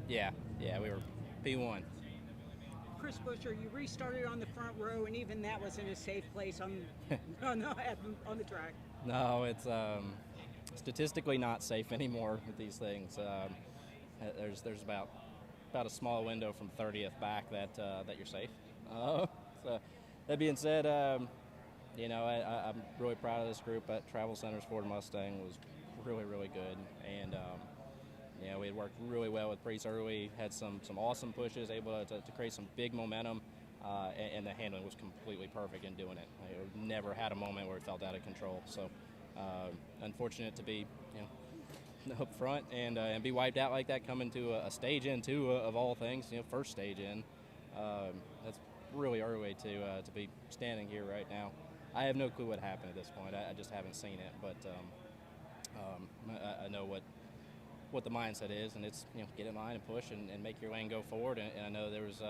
Yeah, we were P1. Chris Buescher, you restarted on the front row, and even that wasn't a safe place on on the track. No, it's statistically not safe anymore with these things. There's about a small window from 30th back that you're safe. So that being said, I'm really proud of this group at Travel Center's Ford Mustang. Was really good, and we had worked really well with Priest early, had some awesome pushes, able to create some big momentum, and the handling was completely perfect in doing it. I never had a moment where it felt out of control. So unfortunate to be up front and be wiped out like that coming to a stage in too, of all things, first stage in. That's really early to be standing here right now. I have no clue what happened at this point. I just haven't seen it, but I know what the mindset is, and it's get in line and push and make your lane go forward. And I know there was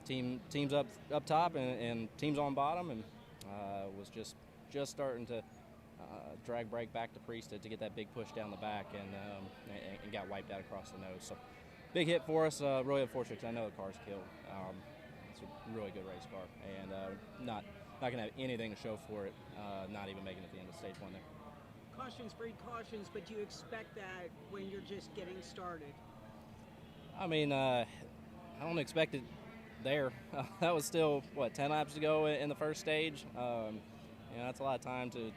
teams up top and teams on bottom, and was just starting to drag brake back to Priest to get that big push down the back, and got wiped out across the nose. So big hit for us. Really unfortunate, because I know the car's killed. It's a really good race car, and not going to have anything to show for it, not even making it to the end of stage one there. Cautions breed cautions, but do you expect that when you're just getting started? I mean, I don't expect it there. That was still, 10 laps to go in the first stage. That's a lot of time to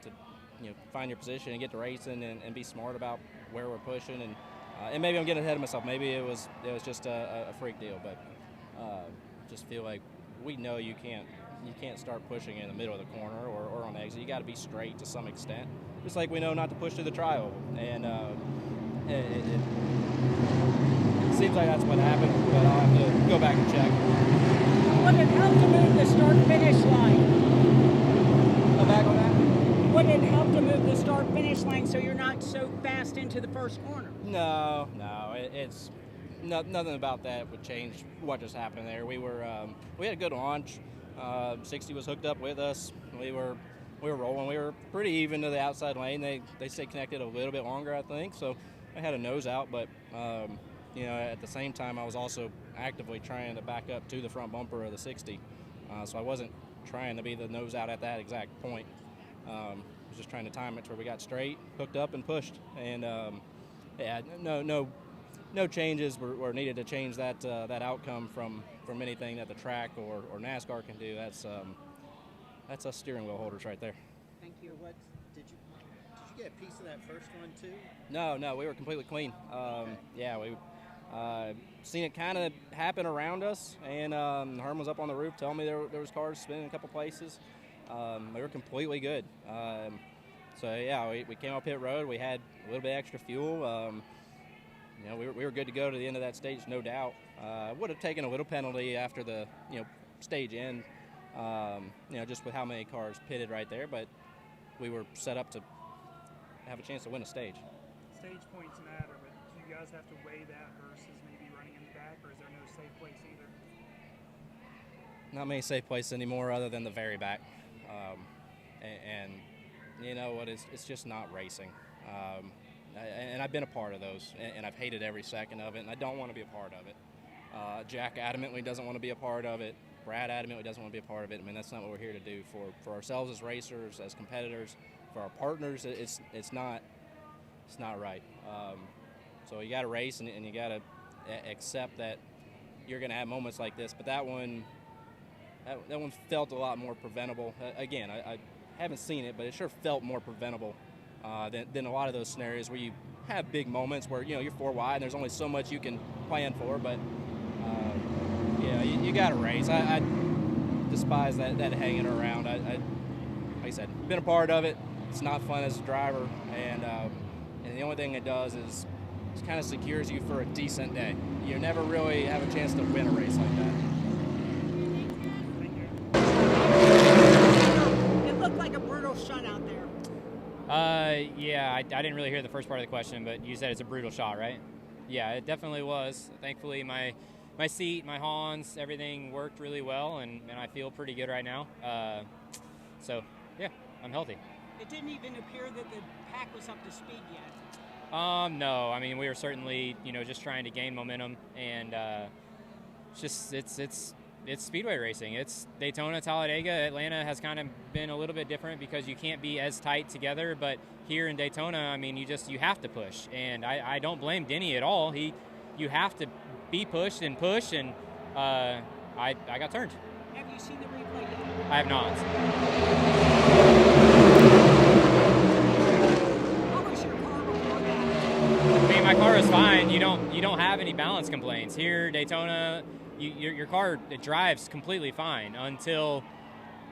find your position and get to racing and be smart about where we're pushing. And maybe I'm getting ahead of myself. Maybe it was just a freak deal, but just feel like we know you can't start pushing in the middle of the corner or on the exit. You got to be straight to some extent. Just like we know not to push through the tri-oval. And it seems like that's what happened, but I'll have to go back and check. What did help to move the start-finish line? Go back on that? What did help to move the start-finish line so you're not so fast into the first corner? No, it's nothing about that would change what just happened there. We had a good launch. 60 was hooked up with us. We were rolling. We were pretty even to the outside lane. They stayed connected a little bit longer, I think. So I had a nose out, but at the same time, I was also actively trying to back up to the front bumper of the 60. So I wasn't trying to be the nose out at that exact point. I was just trying to time it to where we got straight, hooked up, and pushed. And no changes were needed to change that outcome from anything that the track or NASCAR can do. That's us steering wheel holders right there. Thank you. What did you get a piece of that first one too? No, we were completely clean. We seen it kind of happen around us, and Herm was up on the roof telling me there was cars spinning in a couple places. We were completely good. We came up pit road. We had a little bit extra fuel. We were good to go to the end of that stage, no doubt. Would have taken a little penalty after the stage end, just with how many cars pitted right there, but we were set up to have a chance to win a stage. Stage points matter, but do you guys have to weigh that versus maybe running in the back, or is there no safe place either? Not many safe places anymore other than the very back. And you know what, it's just not racing. And I've been a part of those, and I've hated every second of it, and I don't want to be a part of it. Jack adamantly doesn't want to be a part of it. Brad adamantly doesn't want to be a part of it. I mean, that's not what we're here to do for ourselves as racers, as competitors, for our partners. It's not right. So you got to race, and you got to accept that you're going to have moments like this. But that one felt a lot more preventable. Again, I haven't seen it, but it sure felt more preventable than a lot of those scenarios where you have big moments where you're four wide and there's only so much you can plan for. But you got to race. I despise that hanging around. Like I said, been a part of it. It's not fun as a driver, and the only thing it does is it kind of secures you for a decent day. You never really have a chance to win a race like that. It looked like a brutal shutout there. I didn't really hear the first part of the question, but you said it's a brutal shot, right? Yeah, it definitely was. Thankfully, my seat, my Hans, everything worked really well, and I feel pretty good right now. I'm healthy. It didn't even appear that the pack was up to speed yet. No, I mean we were certainly just trying to gain momentum, and it's speedway racing. It's Daytona, Talladega, Atlanta has kind of been a little bit different because you can't be as tight together. But here in Daytona, I mean you have to push, and I don't blame Denny at all. You have to be pushed, and I got turned. Have you seen the replay yet? I have not. How was your car before that? I mean, my car is fine. You don't have any balance complaints here. Daytona, your car, it drives completely fine until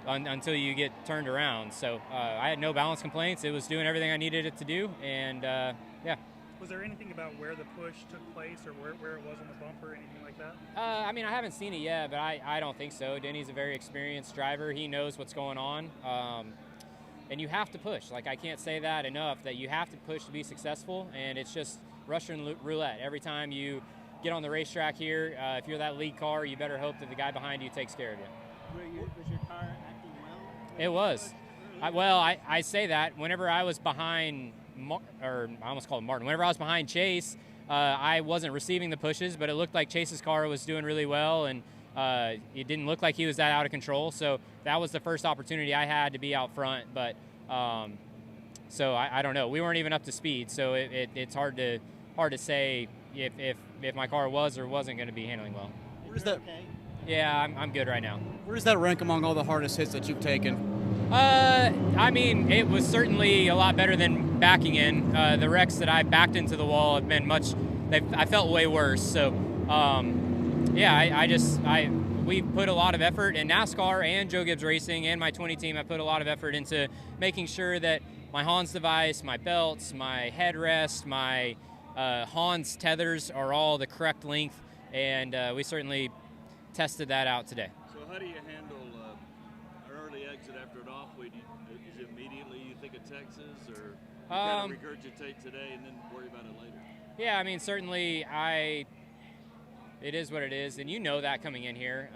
you get turned around. So I had no balance complaints. It was doing everything I needed it to do, and yeah. Was there anything about where the push took place or where it was on the bumper or anything like that? I mean, I haven't seen it yet, but I don't think so. Denny's a very experienced driver. He knows what's going on. And you have to push. Like, I can't say that enough, that you have to push to be successful, and it's just Russian roulette. Every time you get on the racetrack here, if you're that lead car, you better hope that the guy behind you takes care of you. Was your car acting well? It was. I say that. Whenever I was behind, I almost called him Martin. Whenever I was behind Chase, I wasn't receiving the pushes, but it looked like Chase's car was doing really well, and it didn't look like he was that out of control. So that was the first opportunity I had to be out front. But so I don't know. We weren't even up to speed, so it's hard to say if my car was or wasn't going to be handling well. Where's that? Yeah, I'm good right now. Where does that rank among all the hardest hits that you've taken? I mean, it was certainly a lot better than backing in. The wrecks that I backed into the wall have been I felt way worse. So, yeah, we put a lot of effort in NASCAR and Joe Gibbs Racing and my 20 team. I put a lot of effort into making sure that my Hans device, my belts, my headrest, my Hans tethers are all the correct length, and we certainly tested that out today. So how do you handle an early exit after an off week? Is it immediately you think of Texas, or you kind of regurgitate today and then worry about it later? Yeah, I mean, certainly it is what it is, and you know that coming in here.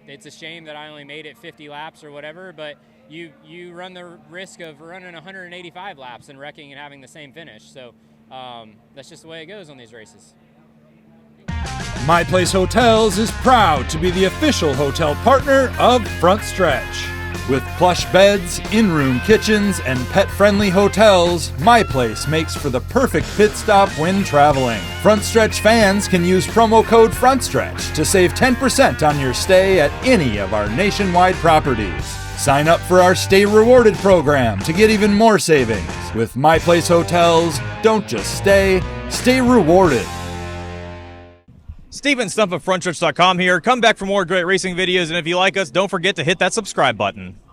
It's a shame that I only made it 50 laps or whatever, but you run the risk of running 185 laps and wrecking and having the same finish. So that's just the way it goes on these races. My Place Hotels is proud to be the official hotel partner of Frontstretch. With plush beds, in-room kitchens, and pet-friendly hotels, My Place makes for the perfect pit stop when traveling. Frontstretch fans can use promo code Frontstretch to save 10% on your stay at any of our nationwide properties. Sign up for our Stay Rewarded program to get even more savings. With My Place Hotels, don't just stay rewarded. Steven Stump of Frontstretch.com here. Come back for more great racing videos, and if you like us, don't forget to hit that subscribe button.